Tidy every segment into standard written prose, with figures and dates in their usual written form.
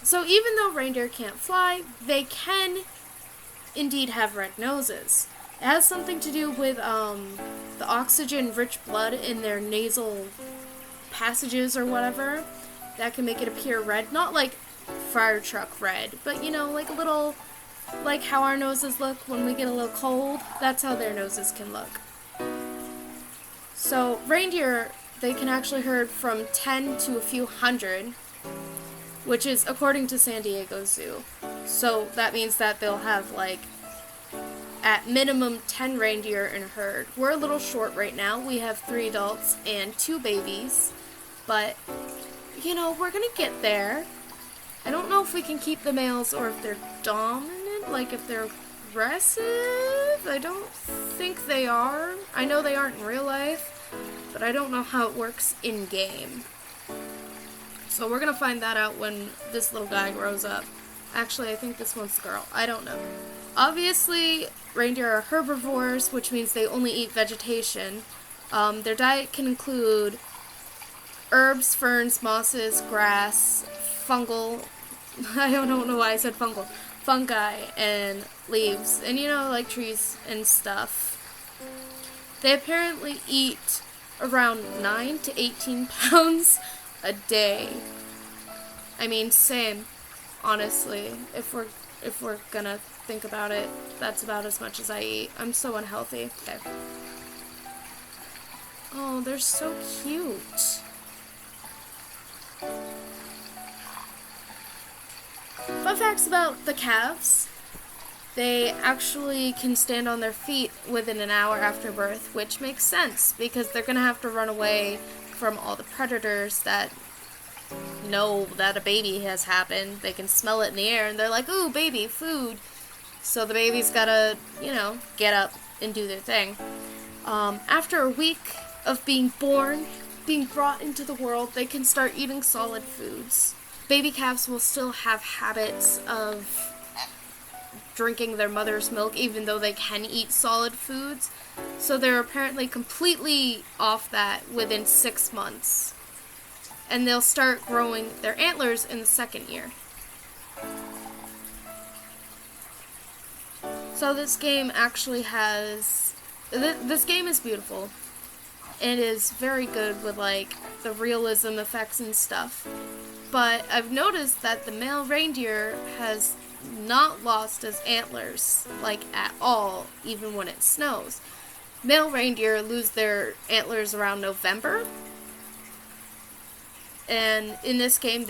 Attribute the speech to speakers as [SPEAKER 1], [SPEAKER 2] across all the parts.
[SPEAKER 1] So even though reindeer can't fly, they can indeed have red noses. It has something to do with the oxygen-rich blood in their nasal passages or whatever that can make it appear red. Not like fire truck red, but like a little, like how our noses look when we get a little cold. That's how their noses can look. So reindeer, they can actually herd from 10 to a few hundred, which is according to San Diego Zoo. So that means that they'll have like at minimum 10 reindeer in a herd. We're a little short right now. We have 3 adults and 2 babies, but we're gonna get there. I don't know if we can keep the males or if they're dominant, like if they're aggressive. I don't think they are. I know they aren't in real life, but I don't know how it works in game. So we're gonna find that out when this little guy grows up. Actually, I think this one's the girl. I don't know. Obviously, reindeer are herbivores, which means they only eat vegetation. Their diet can include herbs, ferns, mosses, grass, fungal, I don't know why I said fungal, fungi, and leaves, and like trees and stuff. They apparently eat around 9 to 18 pounds a day. I mean, same, honestly. If we're gonna think about it, that's about as much as I eat. I'm so unhealthy. Okay. Oh, they're so cute. Fun facts about the calves. They actually can stand on their feet within an hour after birth, which makes sense because they're going to have to run away from all the predators that know that a baby has happened. They can smell it in the air and they're like, ooh, baby, food. So the baby's got to, get up and do their thing. After a week of being born, being brought into the world, they can start eating solid foods. Baby calves will still have habits of drinking their mother's milk even though they can eat solid foods. So they're apparently completely off that within 6 months. And they'll start growing their antlers in the 2nd year. So this game actually has... This game is beautiful. It is very good with like the realism effects and stuff. But I've noticed that the male reindeer has not lost his antlers, like at all, even when it snows. Male reindeer lose their antlers around November. And in this game,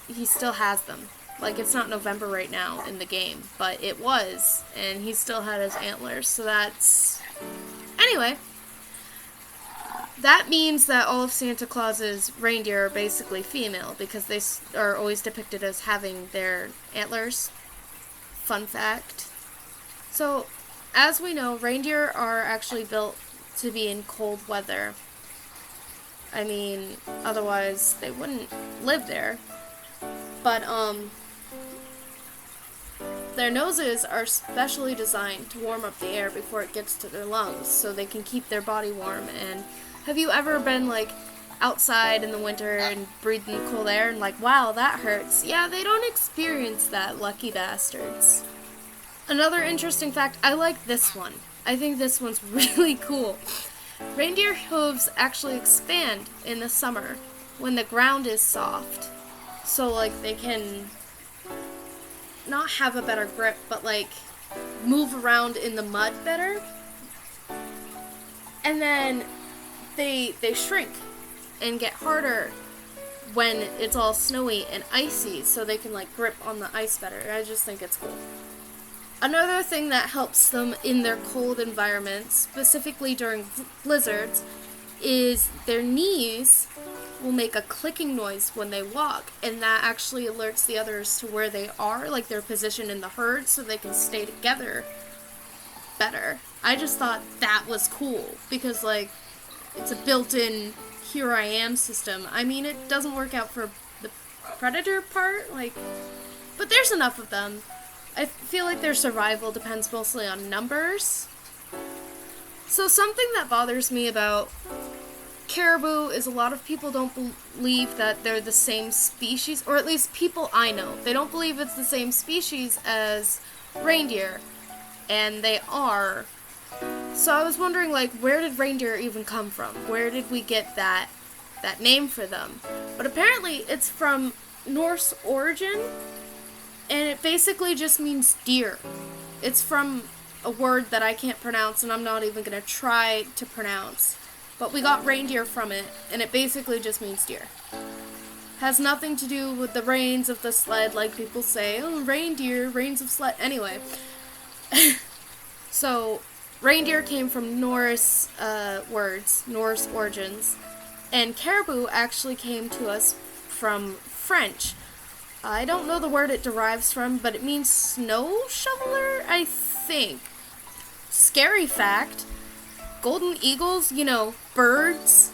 [SPEAKER 1] he still has them. Like, it's not November right now in the game, but it was, and he still had his antlers, so that's... Anyway. That means that all of Santa Claus's reindeer are basically female because they are always depicted as having their antlers. Fun fact. So, as we know, reindeer are actually built to be in cold weather. I mean, otherwise they wouldn't live there. But, their noses are specially designed to warm up the air before it gets to their lungs so they can keep their body warm. And have you ever been, like, outside in the winter and breathed in the cold air and like, wow, that hurts? Yeah, they don't experience that, lucky bastards. Another interesting fact, I like this one. I think this one's really cool. Reindeer hooves actually expand in the summer when the ground is soft. So, like, they can not have a better grip, but, like, move around in the mud better. And then they shrink and get harder when it's all snowy and icy, so they can, like, grip on the ice better. I just think it's cool. Another thing that helps them in their cold environments, specifically during blizzards, is their knees will make a clicking noise when they walk, and that actually alerts the others to where they are, like their position in the herd, so they can stay together better. I just thought that was cool, because, like, it's a built-in here I am system. I mean, it doesn't work out for the predator part, like, but there's enough of them. I feel like their survival depends mostly on numbers. So something that bothers me about caribou is a lot of people don't believe that they're the same species, or at least people I know. They don't believe it's the same species as reindeer, and they are. So I was wondering, like, where did reindeer even come from? Where did we get that name for them? But apparently it's from Norse origin, and it basically just means deer. It's from a word that I can't pronounce, and I'm not even going to try to pronounce. But we got reindeer from it, and it basically just means deer. Has nothing to do with the reins of the sled, like people say. Oh, reindeer, reins of sled. Anyway. So, reindeer came from Norse words, Norse origins. And caribou actually came to us from French. I don't know the word it derives from, but it means snow shoveler, I think. Scary fact, golden eagles, you know, birds,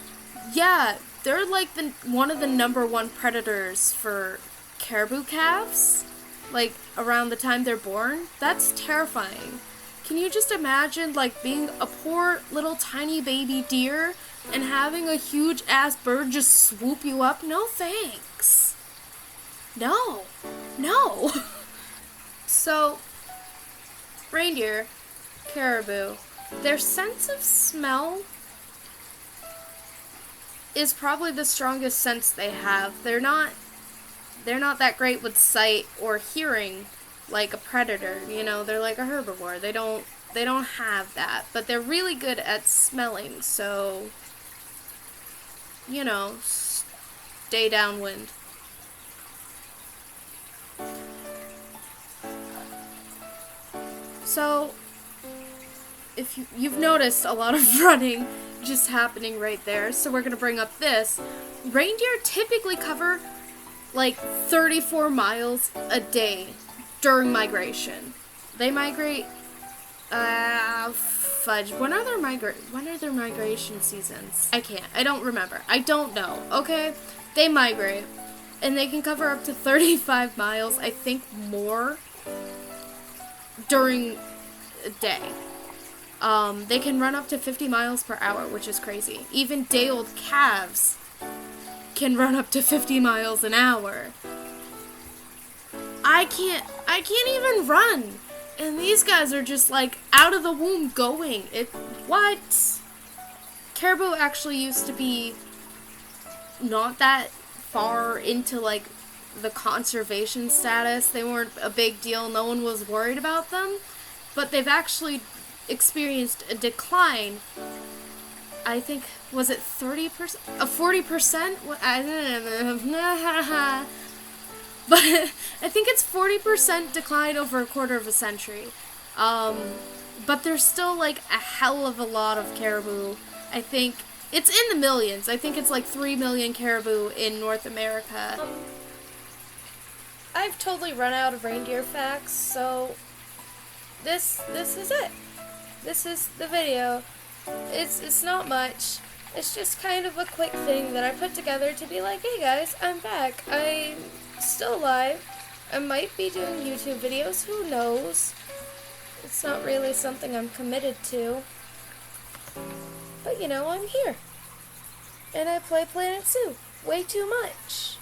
[SPEAKER 1] yeah, they're like one of the #1 predators for caribou calves, like around the time they're born. That's terrifying. Can you just imagine, like, being a poor little tiny baby deer and having a huge ass bird just swoop you up? No thanks. No. So, reindeer, caribou, their sense of smell is probably the strongest sense they have. They're not that great with sight or hearing like a predator, you know, they're like a herbivore. They don't have that, but they're really good at smelling, so, you know, stay downwind. So, if you've noticed a lot of running just happening right there, so we're going to bring up this. Reindeer typically cover like 34 miles a day during migration. They migrate, fudge, when are their migration seasons? I don't remember. I don't know, okay? They migrate, and they can cover up to 35 miles, I think more, during a day. They can run up to 50 miles per hour, which is crazy. Even day-old calves can run up to 50 miles an hour. I can't even run. And these guys are just like out of the womb going. What? Caribou actually used to be not that far into like the conservation status. They weren't a big deal. No one was worried about them. But they've actually experienced a decline. I think, was it 30%? 40%? I don't know. But I think it's 40% decline over a quarter of a century. But there's still like a hell of a lot of caribou. I think it's in the millions. I think it's like 3 million caribou in North America. I've totally run out of reindeer facts, so this is it. This is the video. It's not much. It's just kind of a quick thing that I put together to be like, hey guys, I'm back. I'm still alive. I might be doing YouTube videos, who knows? It's not really something I'm committed to. But you know, I'm here. And I play Planet Zoo way too much.